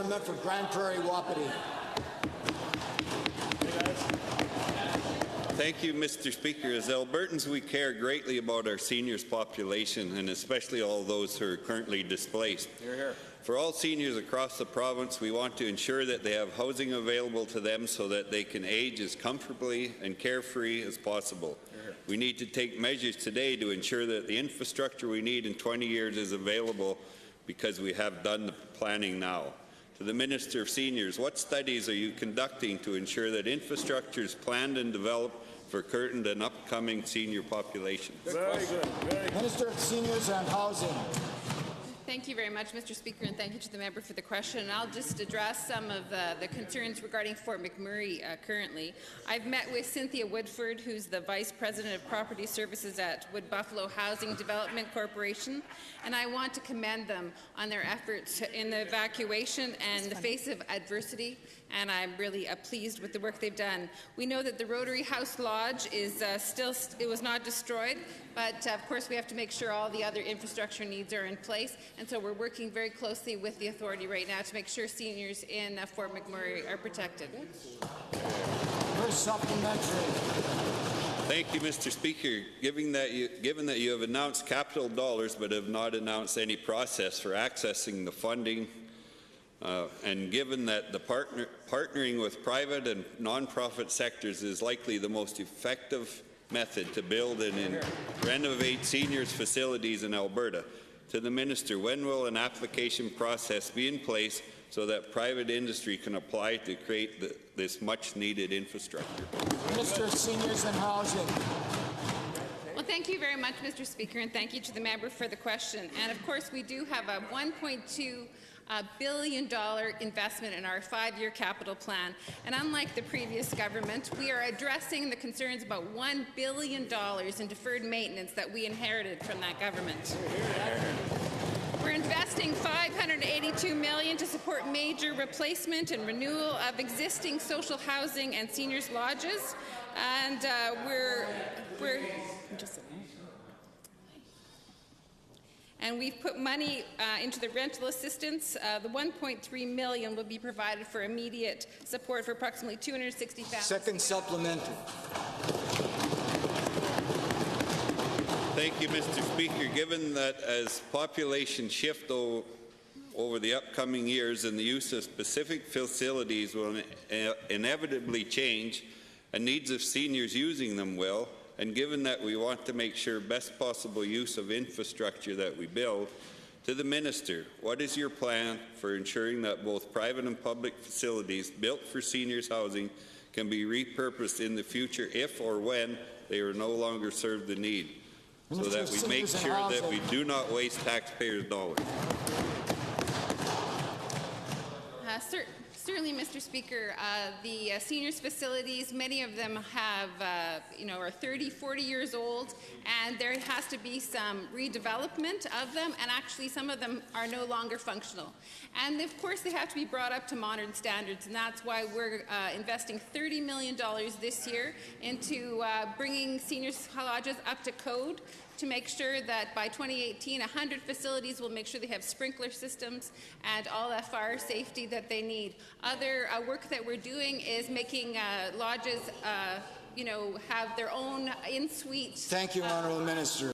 member for Grande Prairie-Wapiti. Thank you, Mr. Speaker. As Albertans, we care greatly about our seniors population, and especially all those who are currently displaced. Hear, hear. For all seniors across the province, we want to ensure that they have housing available to them so that they can age as comfortably and carefree as possible. Hear, hear. We need to take measures today to ensure that the infrastructure we need in 20 years is available, because we have done the planning now. To the Minister of Seniors, what studies are you conducting to ensure that infrastructure is planned and developed for current and upcoming senior population? Very good. Very good. Minister of Seniors and Housing. Thank you very much, Mr. Speaker, and thank you to the member for the question. And I'll just address some of the concerns regarding Fort McMurray currently. I've met with Cynthia Woodford, who's the Vice President of Property Services at Wood Buffalo Housing Development Corporation, and I want to commend them on their efforts in the evacuation and in the face of adversity, and I'm really pleased with the work they've done. We know that the Rotary House Lodge is it was not destroyed, but of course we have to make sure all the other infrastructure needs are in place, and so we're working very closely with the authority right now to make sure seniors in Fort McMurray are protected. First supplementary. Thank you, Mr. Speaker. Given that you have announced capital dollars but have not announced any process for accessing the funding, and given that the partnering with private and non-profit sectors is likely the most effective method to build and renovate seniors' facilities in Alberta, to the Minister, when will an application process be in place so that private industry can apply to create this much-needed infrastructure? Minister of Seniors and Housing. Well, thank you very much, Mr. Speaker, and thank you to the member for the question. And of course, we do have a $1.2 billion investment in our 5-year capital plan. And unlike the previous government, we are addressing the concerns about $1 billion in deferred maintenance that we inherited from that government. We're investing $582 million to support major replacement and renewal of existing social housing and seniors lodges. And and we've put money into the rental assistance. The $1.3 million will be provided for immediate support for approximately 260 families. Second supplementary. Thank you, Mr. Speaker. Given that as population shift over the upcoming years and the use of specific facilities will inevitably change, and needs of seniors using them will, and given that we want to make sure best possible use of infrastructure that we build, to the Minister, what is your plan for ensuring that both private and public facilities built for seniors housing can be repurposed in the future if or when they are no longer serve the need, so that we make sure that we do not waste taxpayers' dollars? Certainly, Mr. Speaker, the seniors facilities, many of them have, are 30, 40 years old, and there has to be some redevelopment of them, and actually some of them are no longer functional. And of course, they have to be brought up to modern standards, and that's why we're investing $30 million this year into bringing seniors lodges up to code, to make sure that by 2018, 100 facilities will make sure they have sprinkler systems and all that fire safety that they need. Other work that we're doing is making lodges, have their own in-suite. Thank you, Honourable Minister.